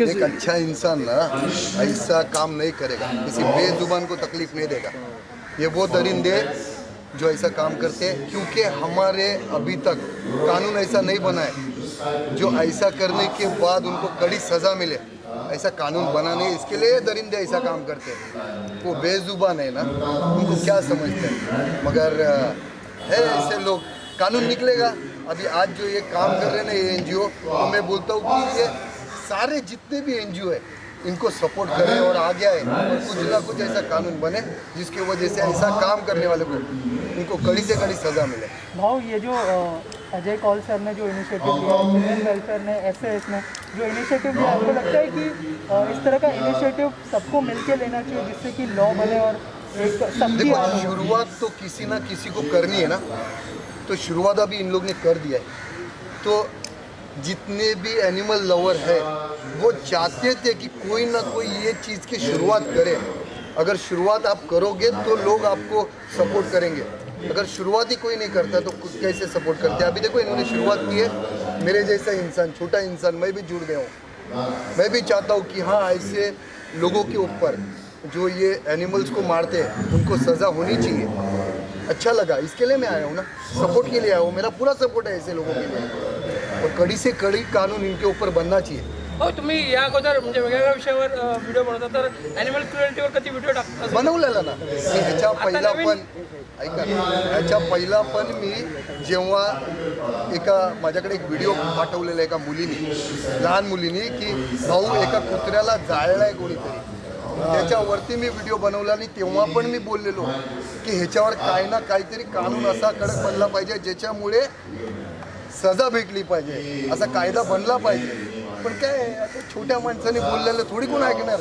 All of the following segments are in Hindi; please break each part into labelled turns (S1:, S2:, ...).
S1: एक अच्छा इंसान ना ऐसा काम नहीं करेगा, किसी बेजुबान को तकलीफ नहीं देगा। ये वो दरिंदे जो ऐसा काम करते हैं, क्योंकि हमारे अभी तक कानून ऐसा नहीं बना है जो ऐसा करने के बाद उनको कड़ी सज़ा मिले। ऐसा कानून बना नहीं, इसके लिए दरिंदे ऐसा काम करते हैं। वो बेजुबान है ना, उनको क्या समझते हैं, मगर है ऐसे लोग। कानून निकलेगा। अभी आज जो ये काम कर रहे हैं ना ये एनजीओ, तो मैं बोलता हूँ कि ये सारे जितने भी एनजीओ है इनको सपोर्ट करें और आगे आए और कुछ ना कुछ ऐसा कानून बने जिसकी वजह से ऐसा काम करने वाले को उनको कड़ी से कड़ी सज़ा मिले।
S2: भाव, ये जो अजय कौल सर ने जो इनिशिएटिव लिया, वुमेन वेलफेयर ने, एसएएस ने जो इनिशिएटिव लिया, आपको लगता है कि इस तरह का इनिशिएटिव सबको मिलकर लेना चाहिए जिससे कि लॉ बने और एक सबकी
S1: देखो, शुरुआत तो किसी ना किसी को करनी है ना, तो शुरुआत अभी इन लोग ने कर दिया है। तो जितने भी एनिमल लवर है वो चाहते थे कि कोई ना कोई ये चीज़ की शुरुआत करे। अगर शुरुआत आप करोगे तो लोग आपको सपोर्ट करेंगे, अगर शुरुआत ही कोई नहीं करता तो कैसे सपोर्ट करते हैं। अभी देखो इन्होंने शुरुआत की है, मेरे जैसा इंसान, छोटा इंसान, मैं भी जुड़ गया हूँ। मैं भी चाहता हूँ कि हाँ, ऐसे लोगों के ऊपर जो ये एनिमल्स को मारते हैं उनको सज़ा होनी चाहिए। अच्छा लगा, इसके लिए मैं आया हूँ ना, सपोर्ट के लिए आया हूँ। मेरा पूरा सपोर्ट है ऐसे लोगों के लिए, और कड़ी से कड़ी कानून इनके ऊपर बनना चाहिए।
S3: हो, तुम्ही या अगोदर म्हणजे वेगवेगळ्या विषयावर व्हिडिओ बनवता, तर ॲनिमल क्रुएल्टीवर कधी व्हिडिओ टाकता?
S1: बनवलेला ना मी ह्याच्या पहिला पण, ऐका, ह्याच्या पहिला पण मी जेव्हा एका माझ्याकडे एक व्हिडिओ पाठवलेला एका मुलीने, लहान मुलीने, की भाऊ एका कुत्र्याला जाळलाय कोणीतरी, त्याच्यावरती मी व्हिडिओ बनवला आणि तेव्हा पण मी बोललेलो की ह्याच्यावर काय ना काहीतरी कानून असा कडक बनला पाहिजे ज्याच्यामुळे सजा भेटली पाहिजे, असा कायदा बनला पाहिजे। पण काय आता छोट्या माणसाने बोललेलं थोडी कोण ऐकणार।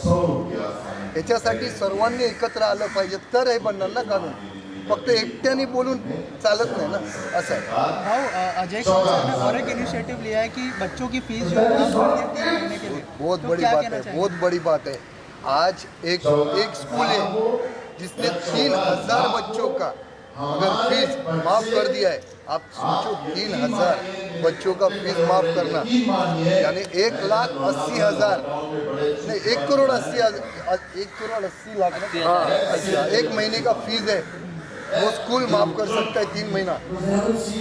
S1: याच्यासाठी सर्वांनी एकत्र आलं पाहिजे तर हे बनणार ना कानून, फक्त एकट्याने बोलून चालत नहीं ना, ऐसा है।
S2: भाव, अजय कौल सर ने और एक इनिशिएटिव लिया है कि बच्चों की फीस जो है 3 महीने के लिए,
S1: बहुत बड़ी बात है, बहुत बड़ी बात है। आज एक स्कूल है जिसने 3000 बच्चों का अगर फीस माफ कर दिया है। आप सोचो, 3000 बच्चों का फीस माफ करना यानी 1,80,000 नहीं, 1,80,00,000 लाख, एक महीने का फीस है, वो स्कूल माफ कर सकता है 3 महीना।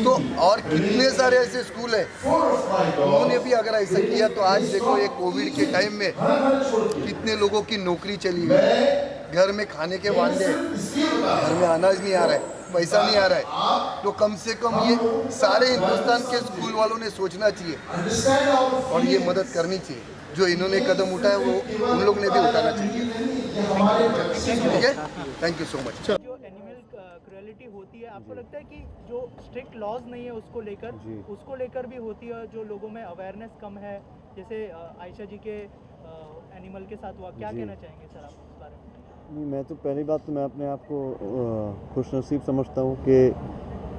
S1: तो और कितने सारे ऐसे स्कूल है, उन्होंने भी अगर ऐसा किया तो आज देखो ये कोविड के टाइम में कितने लोगों की नौकरी चली गई, घर में खाने के वांदे, घर में अनाज नहीं आ रहा है, पैसा नहीं आ रहा है। तो कम से कम ये सारे हिंदुस्तान के स्कूल वालों ने सोचना चाहिए और ये मदद करनी चाहिए। जो इन्होंने कदम उठाया वो उन लोग ने भी उठाना चाहिए। ठीक है, थैंक यू सो मच।
S2: जो एनिमल क्रुएलिटी होती है, आपको लगता है कि जो स्ट्रिक्ट लॉज नहीं है उसको लेकर भी होती है, जो लोगों में अवेयरनेस कम है, जैसे आयशा जी के एनिमल के साथ हुआ, क्या कहना चाहेंगे सर आप इस बारे में?
S4: नहीं, मैं तो पहली बात तो मैं अपने आप को खुशनसीब समझता हूँ कि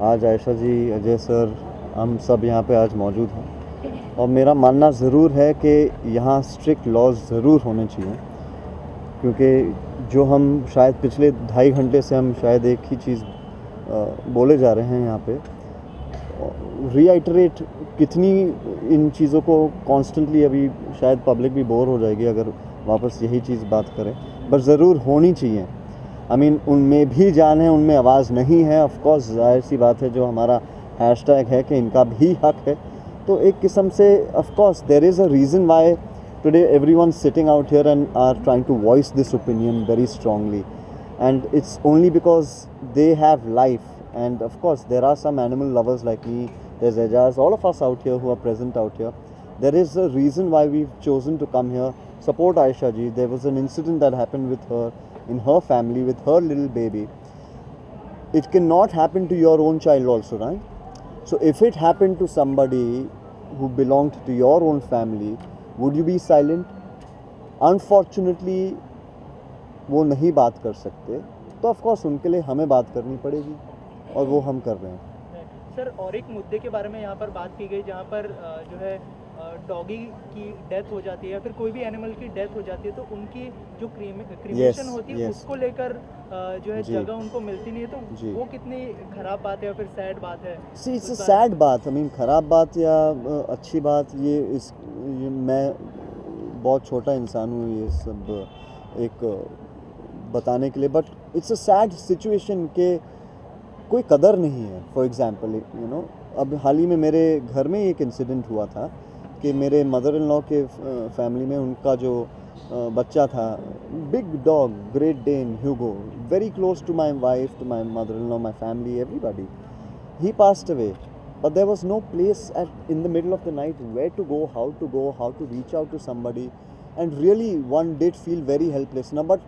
S4: आज आयशा जी, अजय सर, हम सब यहाँ पे आज मौजूद हैं। और मेरा मानना ज़रूर है कि यहाँ स्ट्रिक्ट लॉज ज़रूर होने चाहिए, क्योंकि जो हम शायद पिछले 2.5 घंटे से हम शायद एक ही चीज़ बोले जा रहे हैं यहाँ पे, रीआइटरेट कितनी इन चीज़ों को कॉन्स्टेंटली, अभी शायद पब्लिक भी बोर हो जाएगी अगर वापस यही चीज़ बात करें, बस ज़रूर होनी चाहिए। आई मीन उनमें भी जान है, उनमें आवाज़ नहीं है, ऑफ कोर्स जाहिर सी बात है, जो हमारा हैशटैग है कि इनका भी हक है। तो एक किस्म से of course there is a reason why today everyone sitting out here and are trying to voice this opinion very strongly, and it's only because they have life, and of course there are some animal lovers like me, there's Ejaz, all of us out here who are present out here. There is a reason why we've chosen to come here, support Aisha ji. There was an incident that happened with her, in her family, with her little baby. It cannot happen to your own child also, right? So if it happened to somebody who belonged to your own family, would you be silent? Unfortunately वो नहीं बात कर सकते, तो ऑफ कोर्स उनके लिए हमें बात करनी पड़ेगी और वो हम कर रहे हैं।
S2: सर, और एक मुद्दे के बारे में यहाँ पर बात की गई, जहाँ पर जो है डॉगी की डेथ हो जाती है या फिर कोई भी एनिमल की डेथ हो जाती है, तो उनकी जो क्रीमेशन होती है उसको लेकर जो है जगह उनको मिलती नहीं है, तो वो कितनी खराब बात है या फिर सैड बात है?
S4: सी इट्स अ सैड बात। आई मीन खराब बात या अच्छी बात, ये मैं बहुत छोटा इंसान हूँ ये सब एक बताने के लिए, but it's a sad situation के कोई कदर नहीं है। फॉर एग्जांपल यू नो, अब हाल ही में मेरे घर में एक इंसिडेंट हुआ था कि मेरे मदर इन लॉ के फैमिली में उनका जो बच्चा था, big dog, great Dane, Hugo, very close to my wife, to my mother in law, my family, everybody, he passed away, but there was no place in the middle of the night where to go, how to reach out to somebody, and really one did feel very helpless. Now, but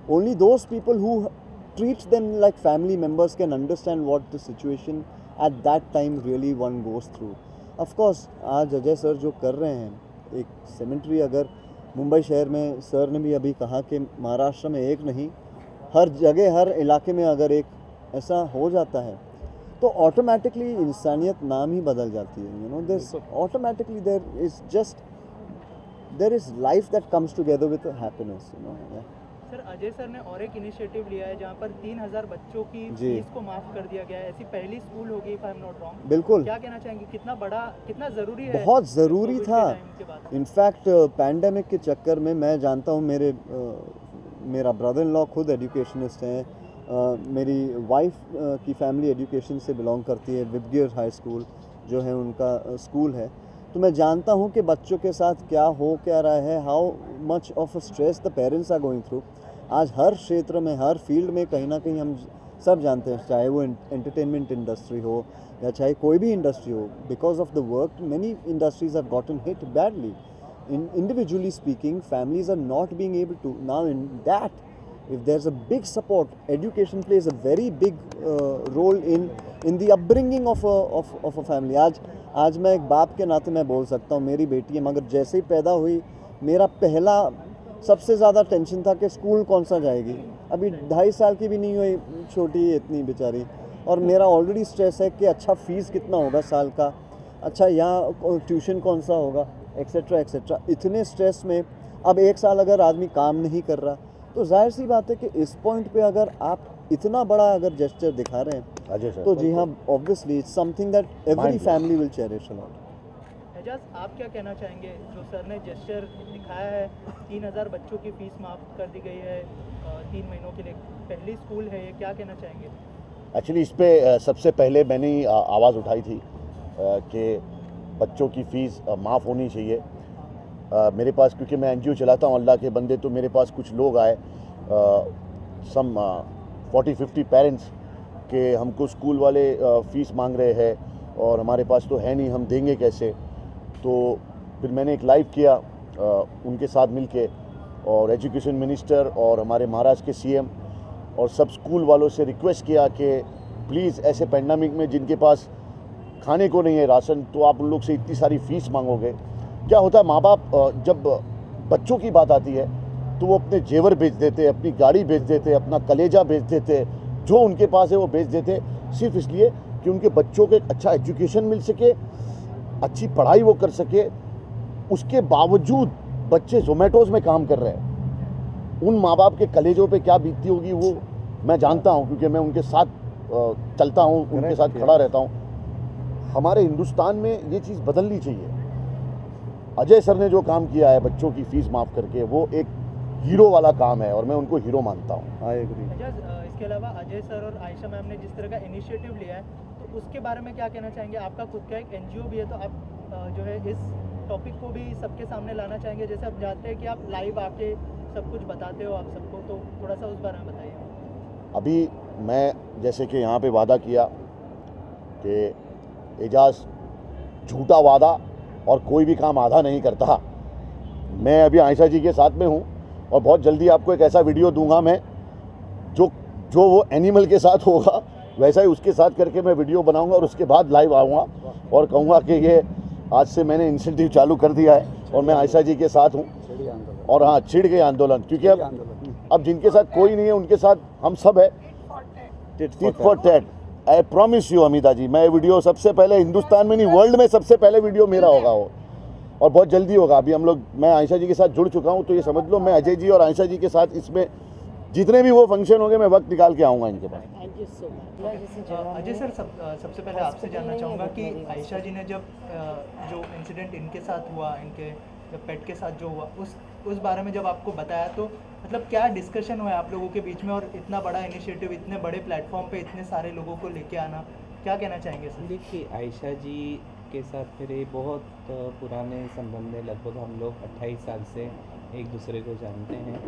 S4: only those people who treat them like family members can understand what the situation at that time really one goes through. Of course, आज अजय सर जो कर रहे हैं, एक सेमेंट्री अगर मुंबई शहर में, सर ने भी अभी कहा कि महाराष्ट्र में एक नहीं, हर जगह हर इलाके में अगर एक ऐसा हो जाता है तो ऑटोमेटिकली इंसानियत नाम ही बदल जाती है। You know, this automatically there is life that comes together with happiness, you know.
S2: Sir, Ajay sir ने और एक इनिशिएटिव लिया है जहाँ पर 3000 बच्चों की फीस को माफ कर दिया गया है। ऐसी पहली स्कूल होगी, if I am not wrong.
S4: बिल्कुल,
S2: क्या कहना चाहेंगे, कितना बड़ा, कितना ज़रूरी है?
S4: बहुत ज़रूरी था। इनफैक्ट पैंडेमिक के चक्कर में मैं जानता हूँ, मेरा ब्रदर इन लॉ खुद एजुकेशनिस्ट हैं, मेरी वाइफ की फैमिली एजुकेशन से बिलोंग करती है, विबगियर हाई स्कूल जो है उनका स्कूल है, तो मैं जानता हूँ कि बच्चों के साथ क्या रहा है, how much of a stress the parents are going through. आज हर क्षेत्र में, हर फील्ड में कहीं ना कहीं हम सब जानते हैं, चाहे वो एंटरटेनमेंट इंडस्ट्री हो या चाहे कोई भी इंडस्ट्री हो, because of the work many industries have gotten hit badly. Individually speaking, families are not being able to, now in that, if there's a big support, education plays a very big role in the upbringing of a family. आज मैं एक बाप के नाते मैं बोल सकता हूँ, मेरी बेटी है, मगर जैसे ही पैदा हुई मेरा पहला सबसे ज़्यादा टेंशन था कि स्कूल कौन सा जाएगी। अभी 2.5 साल की भी नहीं हुई, छोटी है इतनी बेचारी, और मेरा ऑलरेडी स्ट्रेस है कि अच्छा फ़ीस कितना होगा साल का, अच्छा यहाँ ट्यूशन कौन सा होगा, एक्सेट्रा एक्सेट्रा। इतने स्ट्रेस में अब 1 साल अगर आदमी काम नहीं कर रहा, तो जाहिर सी बात है कि इस पॉइंट पे अगर आप इतना बड़ा अगर जेस्चर दिखा रहे हैं तो जी हाँ, obviously it's something that every family will cherish a lot.
S2: Aijaz, आप क्या कहना चाहेंगे, जो सर ने जेस्चर दिखाया है, 3000 बच्चों की फीस माफ़ कर दी गई है 3 महीनों के लिए, पहली स्कूल है ये, क्या कहना चाहेंगे?
S5: एक्चुअली इस पर सबसे पहले मैंने ही आवाज़ उठाई थी कि बच्चों की फ़ीस माफ़ होनी चाहिए। मेरे पास, क्योंकि मैं एनजीओ चलाता हूँ, अल्लाह के बंदे, तो मेरे पास कुछ लोग आए, सम 40-50 पेरेंट्स के हमको स्कूल वाले फ़ीस मांग रहे हैं और हमारे पास तो है नहीं, हम देंगे कैसे। तो फिर मैंने एक लाइव किया उनके साथ मिलके, और एजुकेशन मिनिस्टर और हमारे महाराष्ट्र के सीएम और सब स्कूल वालों से रिक्वेस्ट किया कि प्लीज़ ऐसे पैंडेमिक में जिनके पास खाने को नहीं है राशन, तो आप उन लोग से इतनी सारी फ़ीस मांगोगे। क्या होता है, माँ बाप जब बच्चों की बात आती है तो वो अपने जेवर बेच देते, अपनी गाड़ी बेच देते, अपना कलेजा बेच देते, जो उनके पास है वो बेच देते, सिर्फ इसलिए कि उनके बच्चों को एक अच्छा एजुकेशन मिल सके, अच्छी पढ़ाई वो कर सके। उसके बावजूद बच्चे जोमेटोज में काम कर रहे हैं। उन माँ बाप के कलेजों पे क्या बीतती होगी वो मैं जानता हूँ, क्योंकि मैं उनके साथ चलता हूँ, उनके साथ खड़ा रहता हूँ। हमारे हिंदुस्तान में ये चीज़ बदलनी चाहिए। अजय सर ने जो काम किया है बच्चों की फ़ीस माफ़ करके, वो एक हीरो वाला काम है और मैं उनको हीरो मानता हूँ।
S4: I agree.
S2: इसके अलावा अजय सर और आयशा मैम ने जिस तरह का इनिशिएटिव लिया है, तो उसके बारे में क्या कहना चाहेंगे? आपका खुद का एक एनजीओ भी है, तो आप जो है इस टॉपिक को भी सबके सामने लाना चाहेंगे? जैसे आप जानते हैं कि आप लाइव आके सब कुछ बताते हो आप सबको, तो थोड़ा सा उस बारे में बताइए।
S5: अभी मैं जैसे कि यहाँ पे वादा किया कि एजाज झूठा वादा और कोई भी काम आधा नहीं करता। मैं अभी आयशा जी के साथ में हूँ और बहुत जल्दी आपको एक ऐसा वीडियो दूंगा मैं जो वो एनिमल के साथ होगा वैसा ही उसके साथ करके मैं वीडियो बनाऊंगा और उसके बाद लाइव आऊँगा और कहूँगा कि ये आज से मैंने इंसेंटिव चालू कर दिया है और मैं आयशा जी के साथ हूँ। और हाँ, छिड़ गए आंदोलन, क्योंकि अब जिनके साथ कोई नहीं है उनके साथ हम सब है। Tit for tat. I promise you Amita ji, मैं वीडियो सबसे पहले हिंदुस्तान में नहीं वर्ल्ड में सबसे पहले वीडियो मेरा होगा वो, और बहुत जल्दी होगा। अभी हम लोग, मैं आयशा जी के साथ जुड़ चुका हूँ, तो ये समझ लो मैं अजय जी और आयशा जी के साथ इसमें जितने भी वो फंक्शन होंगे मैं वक्त निकाल के आऊँगा इनके पास।
S2: अजय सर, सबसे पहले आपसे जानना चाहूँगा कि आयशा जी ने जब जो इंसिडेंट इनके साथ हुआ, इनके जब पेट के साथ जो हुआ उस बारे में जब आपको बताया तो मतलब क्या डिस्कशन हुआ आप लोगों के बीच में, और इतना बड़ा इनिशिएटिव इतने बड़े प्लेटफॉर्म पे इतने सारे लोगों को लेके आना, क्या कहना चाहेंगे सर?
S6: देखिए, आयशा जी के साथ मेरे बहुत पुराने संबंध है, लगभग हम लोग 28 साल से एक दूसरे को जानते हैं।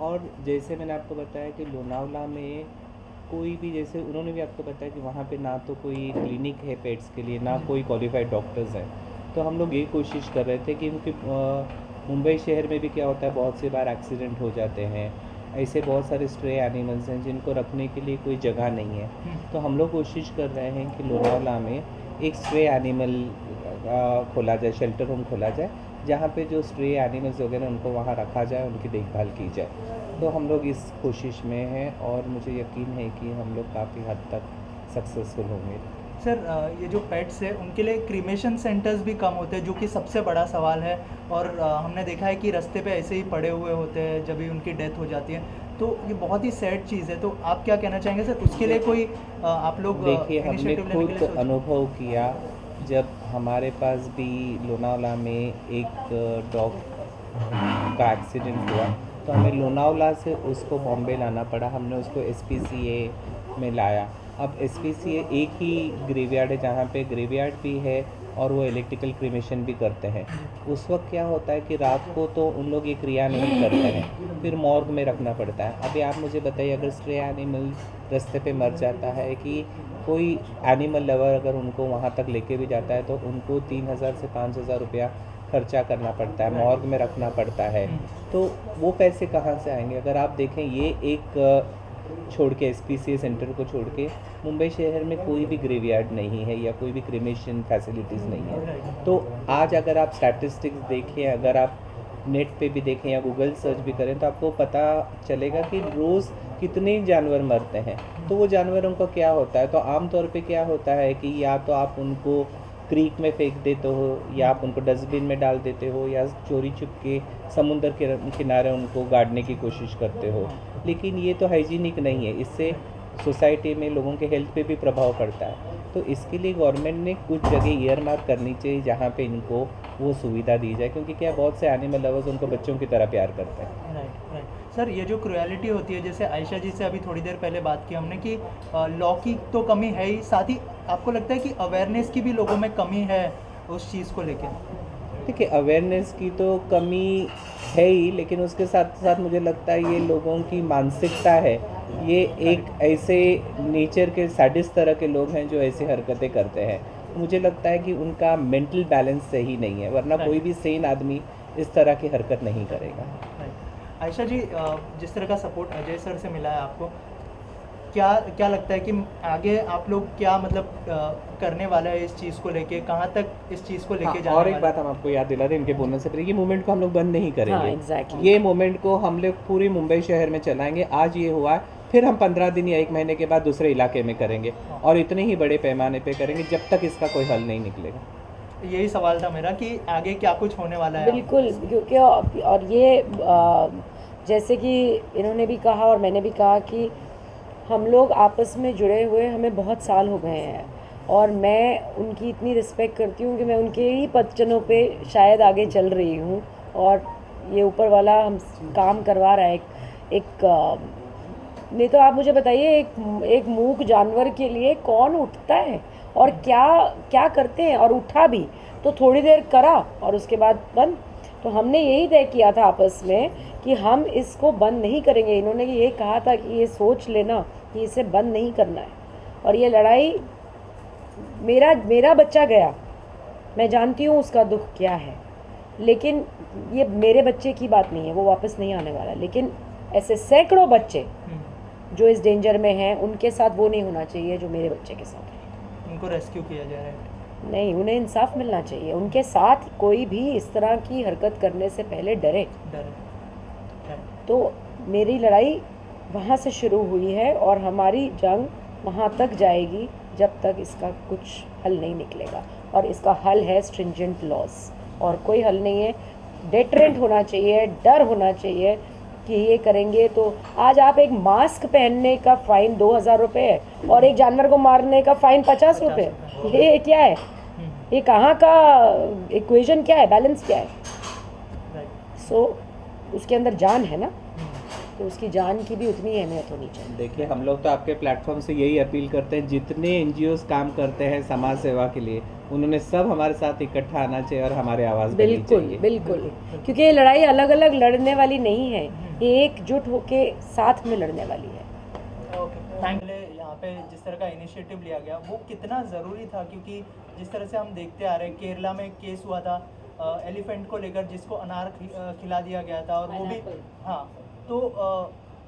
S6: और जैसे मैंने आपको बताया कि लोनावला में कोई भी, जैसे उन्होंने भी आपको बताया कि वहाँ पे ना तो कोई क्लिनिक है पेट्स के लिए, ना कोई क्वालिफाइड डॉक्टर्स हैं। तो हम लोग ये कोशिश कर रहे थे कि क्योंकि मुंबई शहर में भी क्या होता है, बहुत सी बार एक्सीडेंट हो जाते हैं, ऐसे बहुत सारे स्ट्रे एनिमल्स हैं जिनको रखने के लिए कोई जगह नहीं है। तो हम लोग कोशिश कर रहे हैं कि लोनावला में एक स्ट्रे एनिमल खोला जाए, शेल्टर होम खोला जाए, जहाँ पे जो स्ट्रे एनिमल्स वगैरह उनको वहाँ रखा जाए, उनकी देखभाल की जाए। तो हम लोग इस कोशिश में हैं और मुझे यकीन है कि हम लोग काफ़ी हद तक सक्सेसफुल होंगे।
S2: सर ये जो पेट्स है उनके लिए क्रीमेशन सेंटर्स भी कम होते हैं, जो कि सबसे बड़ा सवाल है। और हमने देखा है कि रास्ते पे ऐसे ही पड़े हुए होते हैं जब भी उनकी डेथ हो जाती है, तो ये बहुत ही सैड चीज़ है। तो आप क्या कहना चाहेंगे सर, उसके लिए कोई आप लोग
S6: देखिए, हमने
S2: initiative लेने के लिए
S6: खुद
S2: सोचे?
S6: अनुभव किया जब हमारे पास भी लोनावला में एक डॉग का एक्सीडेंट हुआ, तो हमें लोनावला से उसको बॉम्बे लाना पड़ा। हमने उसको SPCA में लाया। अब SPCA एक ही ग्रेवयार्ड है जहाँ पे ग्रेवयार्ड भी है और वो इलेक्ट्रिकल क्रीमेशन भी करते हैं। उस वक्त क्या होता है कि रात को तो उन लोग ये क्रिया नहीं करते हैं, फिर मॉर्ग में रखना पड़ता है। अभी आप मुझे बताइए, अगर स्ट्रे एनिमल रास्ते पे मर जाता है, कि कोई एनिमल लवर अगर उनको वहाँ तक लेके भी जाता है तो उनको 3000 से 5000 रुपया खर्चा करना पड़ता है, मॉर्ग में रखना पड़ता है। तो वो पैसे कहाँ से आएंगे? अगर आप देखें, ये एक छोड़ के SPCA सेंटर को छोड़ के मुंबई शहर में कोई भी ग्रेवयार्ड नहीं है या कोई भी क्रीमेशन फैसिलिटीज़ नहीं है। तो आज अगर आप स्टैटिस्टिक्स देखें, अगर आप नेट पे भी देखें या गूगल सर्च भी करें, तो आपको पता चलेगा कि रोज़ कितने जानवर मरते हैं। तो वो जानवरों का क्या होता है? तो आमतौर पे क्या होता है कि या तो आप उनको क्रीक में फेंक देते हो, या आप उनको डस्टबिन में डाल देते हो, या चोरी छुप के समुद्र के किनारे उनको गाड़ने की कोशिश करते हो। लेकिन ये तो हाइजीनिक नहीं है, इससे सोसाइटी में लोगों के हेल्थ पे भी प्रभाव पड़ता है। तो इसके लिए गवर्नमेंट ने कुछ जगह ईयर मार्क करनी चाहिए जहाँ पे इनको वो सुविधा दी जाए, क्योंकि क्या बहुत से एनिमल लवर्स उनको बच्चों की तरह प्यार करते हैं।
S2: Right right. सर ये जो क्रुएलिटी होती है, जैसे आयशा जी से अभी थोड़ी देर पहले बात की हमने कि लॉ की तो कमी है ही, साथ ही आपको लगता है कि अवेयरनेस की भी लोगों में कमी है उस चीज़ को लेकर?
S6: देखिए, अवेयरनेस की तो कमी है ही, लेकिन उसके साथ साथ मुझे लगता है ये लोगों की मानसिकता है। ये एक ऐसे नेचर के सैडिस्ट तरह के लोग हैं जो ऐसी हरकतें करते हैं। मुझे लगता है कि उनका मेंटल बैलेंस सही नहीं है, वरना कोई भी सेन आदमी इस तरह की हरकत नहीं करेगा।
S2: आयशा जी, जिस तरह का सपोर्ट अजय सर से मिला है आपको, क्या लगता है कि आगे आप लोग क्या मतलब करने वाला है इस चीज़ को लेके, कहाँ तक इस चीज़ को लेके जाने
S6: और एक
S2: वाला है?
S6: बात हम आपको याद दिला दें इनके बोलने से पहले, ये मूवमेंट को हम लोग बंद नहीं करेंगे।
S7: हाँ, exactly.
S6: ये मूवमेंट को हम लोग पूरी मुंबई शहर में चलाएंगे। आज ये हुआ, फिर हम 15 दिन या 1 महीने के बाद दूसरे इलाके में करेंगे, और इतने ही बड़े पैमाने पे करेंगे जब तक इसका कोई हल नहीं निकलेगा।
S2: यही सवाल था मेरा कि आगे क्या कुछ होने वाला है?
S7: बिल्कुल, क्योंकि और ये जैसे कि इन्होंने भी कहा और मैंने भी कहा कि हम लोग आपस में जुड़े हुए हमें बहुत साल हो गए हैं, और मैं उनकी इतनी रिस्पेक्ट करती हूँ कि मैं उनके ही पदचनों पे शायद आगे चल रही हूँ, और ये ऊपर वाला हम काम करवा रहा है। नहीं तो आप मुझे बताइए, एक मूक जानवर के लिए कौन उठता है और क्या करते हैं? और उठा भी तो थोड़ी देर करा और उसके बाद बंद। तो हमने यही तय किया था आपस में कि हम इसको बंद नहीं करेंगे। इन्होंने ये कहा था कि ये सोच लेना कि इसे बंद नहीं करना है, और ये लड़ाई मेरा बच्चा गया, मैं जानती हूँ उसका दुख क्या है, लेकिन ये मेरे बच्चे की बात नहीं है, वो वापस नहीं आने वाला। लेकिन ऐसे सैकड़ों बच्चे जो इस डेंजर में हैं, उनके साथ वो नहीं होना चाहिए जो मेरे बच्चे के साथ है।
S2: उनको रेस्क्यू किया जा रहा है?
S7: नहीं, उन्हें इंसाफ मिलना चाहिए। उनके साथ कोई भी इस तरह की हरकत करने से पहले डरे। तो मेरी लड़ाई वहाँ से शुरू हुई है, और हमारी जंग वहाँ तक जाएगी जब तक इसका कुछ हल नहीं निकलेगा। और इसका हल है स्ट्रिंजेंट लॉज, और कोई हल नहीं है। डेटरेंट होना चाहिए, डर होना चाहिए कि ये करेंगे तो आज आप एक मास्क पहनने का फ़ाइन 2000 रुपये है, और एक जानवर को मारने का फ़ाइन 50 रुपये। ये क्या है? ये कहाँ का इक्वेशन क्या है? बैलेंस क्या है? सो उसके अंदर जान है ना, तो उसकी जान की भी उतनी अहमियत होनी चाहिए।
S6: देखिए, हम लोग तो आपके प्लेटफॉर्म से यही अपील करते हैं, जितने NGOs काम करते हैं समाज सेवा के लिए, उन्होंने सब हमारे साथ इकट्ठा आना चाहिए और हमारे आवाज़ बननी
S7: बिल्कुल
S6: चाहिए।
S7: बिल्कुल, क्योंकि ये लड़ाई अलग अलग लड़ने वाली नहीं है, ये एकजुट होके साथ में लड़ने वाली है।
S2: यहाँ पे जिस तरह का इनिशिएटिव लिया गया वो कितना ज़रूरी था, क्योंकि जिस तरह से हम देखते आ रहे हैं, केरला में एक केस हुआ था एलिफेंट को लेकर, जिसको अनार खिला दिया गया था, और वो भी हाँ, तो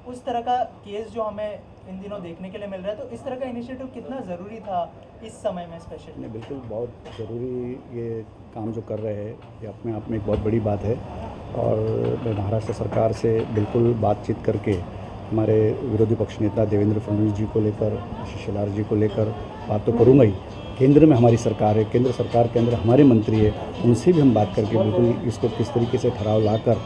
S2: उस तरह का केस जो हमें इन दिनों देखने के लिए मिल रहा है, तो इस तरह का इनिशिएटिव कितना ज़रूरी था इस समय में स्पेशली?
S8: नहीं, बिल्कुल बहुत ज़रूरी ये काम जो कर रहे हैं, ये अपने आप में एक बहुत बड़ी बात है। और मैं महाराष्ट्र सरकार से बिल्कुल बातचीत करके हमारे विरोधी पक्ष नेता देवेंद्र फडणवीस जी को लेकर, आशीष शेलार जी को लेकर बात तो करूँगा ही। केंद्र में हमारी सरकार है, केंद्र सरकार के अंदर हमारे मंत्री है, उनसे भी हम बात करके बिल्कुल इसको किस तरीके से ठहराव लाकर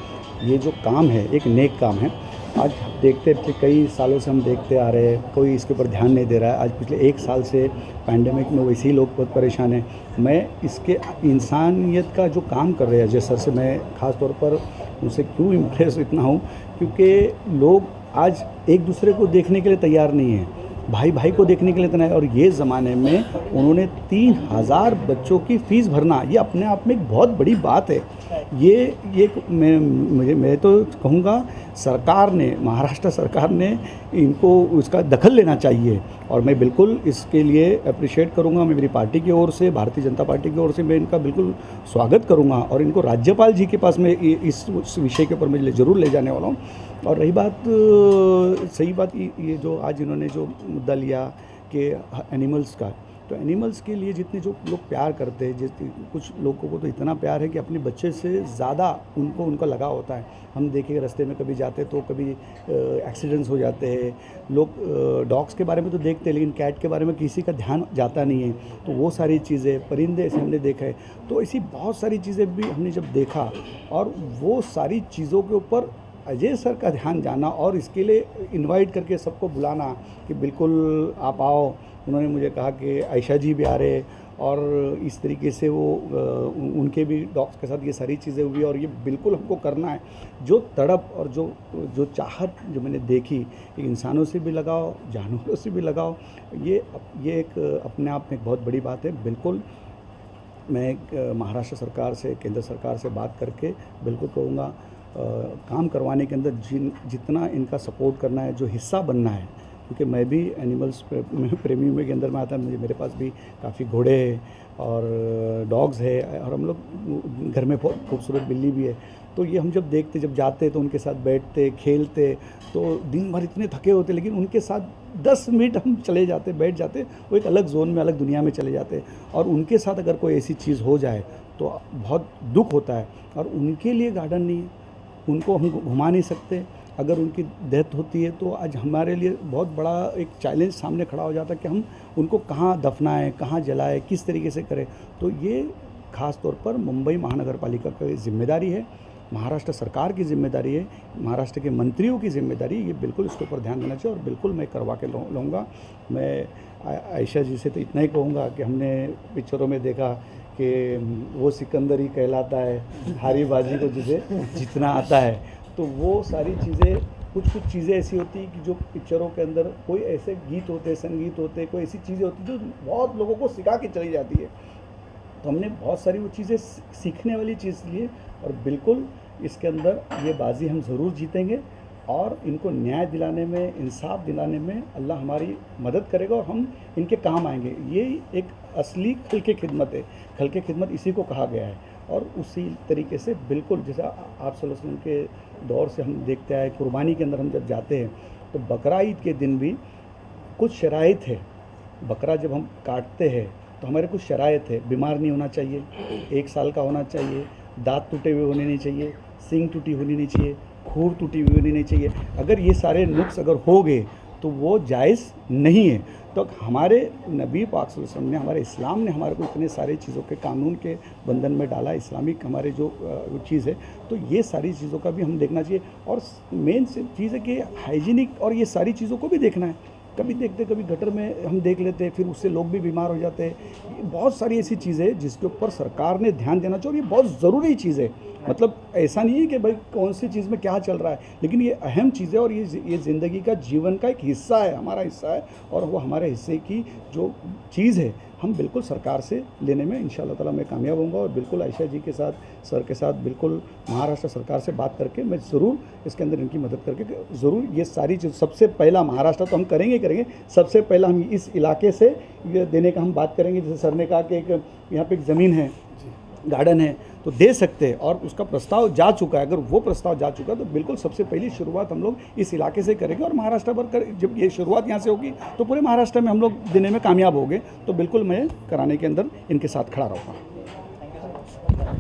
S8: ये जो काम है एक नेक काम है। आज देखते कई सालों से हम देखते आ रहे हैं, कोई इसके ऊपर ध्यान नहीं दे रहा है। आज पिछले 1 साल से पैंडेमिक में वैसे ही लोग बहुत परेशान हैं। मैं इसके इंसानियत का जो काम कर रहे हैं अजय सर से मैं ख़ास तौर पर उनसे क्यों इम्प्रेस इतना हूँ, क्योंकि लोग आज एक दूसरे को देखने के लिए तैयार नहीं हैं, भाई भाई को देखने के लिए तैयार। और ये ज़माने में उन्होंने 3000 बच्चों की फ़ीस भरना, ये अपने आप में एक बहुत बड़ी बात है। ये मैं तो कहूँगा सरकार ने, महाराष्ट्र सरकार ने इनको उसका दखल लेना चाहिए। और मैं बिल्कुल इसके लिए अप्रिशिएट करूँगा। मैं मेरी पार्टी की ओर से, भारतीय जनता पार्टी की ओर से मैं इनका बिल्कुल स्वागत करूँगा और इनको राज्यपाल जी के पास में इस विषय के ऊपर मैं ज़रूर ले जाने वाला हूँ। और रही बात, सही बात, ये जो आज इन्होंने जो मुद्दा लिया कि एनिमल्स का, तो एनिमल्स के लिए जितने जो लोग प्यार करते हैं, कुछ लोगों को तो इतना प्यार है कि अपने बच्चे से ज़्यादा उनका लगाव होता है। हम देखें रास्ते में कभी जाते तो कभी एक्सीडेंट्स हो जाते हैं। लोग डॉग्स के बारे में तो देखते हैं, लेकिन कैट के बारे में किसी का ध्यान जाता नहीं है। तो वो सारी चीज़ें, परिंदे ऐसे हमने देखा है, तो ऐसी बहुत सारी चीज़ें भी हमने जब देखा, और वो सारी चीज़ों के ऊपर अजय सर का ध्यान जाना और इसके लिए इनवाइट करके सबको बुलाना कि बिल्कुल आप आओ। उन्होंने मुझे कहा कि आयशा जी भी आ रहे, और इस तरीके से वो उनके भी डॉग्स के साथ ये सारी चीज़ें हुई, और ये बिल्कुल हमको करना है। जो तड़प और जो चाहत जो मैंने देखी, इंसानों से भी लगाओ, जानवरों से भी लगाओ, ये एक अपने आप में एक बहुत बड़ी बात है। बिल्कुल मैं महाराष्ट्र सरकार से, केंद्र सरकार से बात करके बिल्कुल कहूँगा काम करवाने के अंदर जितना इनका सपोर्ट करना है, जो हिस्सा बनना है, क्योंकि मैं भी एनिमल्स प्रेमी में के अंदर में आता है। मेरे पास भी काफ़ी घोड़े हैं और डॉग्स है, और हम लोग घर में बहुत खूबसूरत बिल्ली भी है। तो ये हम जब देखते, जब जाते तो उनके साथ बैठते, खेलते, तो दिन भर इतने थके होते, लेकिन उनके साथ 10 मिनट हम चले जाते, बैठ जाते, वो एक अलग जोन में, अलग दुनिया में चले जाते। और उनके साथ अगर कोई ऐसी चीज़ हो जाए तो बहुत दुख होता है। और उनके लिए गार्डन नहीं है, उनको हम घुमा नहीं सकते। अगर उनकी डेथ होती है तो आज हमारे लिए बहुत बड़ा एक चैलेंज सामने खड़ा हो जाता है कि हम उनको कहाँ दफनाएं, कहाँ जलाएं, किस तरीके से करें। तो ये ख़ास तौर पर मुंबई महानगर पालिका की जिम्मेदारी है, महाराष्ट्र सरकार की जिम्मेदारी है, महाराष्ट्र के मंत्रियों की जिम्मेदारी। ये बिल्कुल इसके ऊपर ध्यान देना चाहिए, और बिल्कुल मैं करवा के लूँगा। मैं आयशा जी से तो इतना ही कहूँगा कि हमने पिक्चरों में देखा कि वो सिकंदर ही कहलाता है, हारी बाजी को जिसे जीतना आता है। तो वो सारी चीज़ें, कुछ चीज़ें ऐसी होती हैं कि जो पिक्चरों के अंदर कोई ऐसे गीत होते, संगीत होते, कोई ऐसी चीज़ें होती जो बहुत लोगों को सिखा के चली जाती है। तो हमने बहुत सारी वो चीज़ें सीखने वाली चीज़ लिए, और बिल्कुल इसके अंदर ये बाजी हम ज़रूर जीतेंगे, और इनको न्याय दिलाने में, इंसाफ दिलाने में अल्लाह हमारी मदद करेगा, और हम इनके काम आएंगे। ये एक असली खल के खिदमत है, खल के खिदमत इसी को कहा गया है। और उसी तरीके से बिल्कुल जैसा आप सल्लल्लाहु अलैहि वसल्लम के दौर से हम देखते आए, कुर्बानी के अंदर हम जब जाते हैं तो बकरा ईद के दिन भी कुछ शराइत है। बकरा जब हम काटते हैं तो हमारे कुछ शराइत है, बीमार नहीं होना चाहिए, 1 साल का होना चाहिए, दांत टूटे हुए होने नहीं चाहिए, सींग टूटी होनी नहीं चाहिए, खूर टूटी हुई होनी नहीं चाहिए। अगर ये सारे नुक्स अगर हो गए तो वो जायज़ नहीं है। तो हमारे नबी पाक सल्लल्लाहु अलैहि वसल्लम ने, हमारे इस्लाम ने हमारे को इतने सारे चीज़ों के कानून के बंधन में डाला, इस्लामिक हमारे जो चीज़ है, तो ये सारी चीज़ों का भी हम देखना चाहिए। और मेन चीज़ है कि हाइजीनिक, और ये सारी चीज़ों को भी देखना है। कभी देखते कभी गटर में हम देख लेते, फिर उससे लोग भी बीमार हो जाते। बहुत सारी ऐसी चीज़ें हैं जिसके ऊपर सरकार ने ध्यान देना चाहिए और ये बहुत ज़रूरी चीज़ है। मतलब ऐसा नहीं है कि भाई कौन सी चीज़ में क्या चल रहा है, लेकिन ये अहम चीज़ है और ये ज़िंदगी का जीवन का एक हिस्सा है, हमारा हिस्सा है। और वो हमारे हिस्से की जो चीज़ है हम बिल्कुल सरकार से लेने में इंशाअल्लाह ताला मैं कामयाब होऊंगा। और बिल्कुल आयशा जी के साथ, सर के साथ बिल्कुल महाराष्ट्र सरकार से बात करके मैं ज़रूर इसके अंदर इनकी मदद करके ज़रूर ये सारी चीज़, सबसे पहला महाराष्ट्र तो हम करेंगे, सबसे पहला हम इस इलाके से ये देने का हम बात करेंगे। जैसे सर ने कहा कि एक यहाँ पे एक ज़मीन है, गार्डन है, तो दे सकते हैं और उसका प्रस्ताव जा चुका है। अगर वो प्रस्ताव जा चुका है तो बिल्कुल सबसे पहली शुरुआत हम लोग इस इलाके से करेंगे और महाराष्ट्र पर जब ये शुरुआत यहाँ से होगी तो पूरे महाराष्ट्र में हम लोग देने में कामयाब होंगे। तो बिल्कुल मैं कराने के अंदर इनके साथ खड़ा रहूँगा।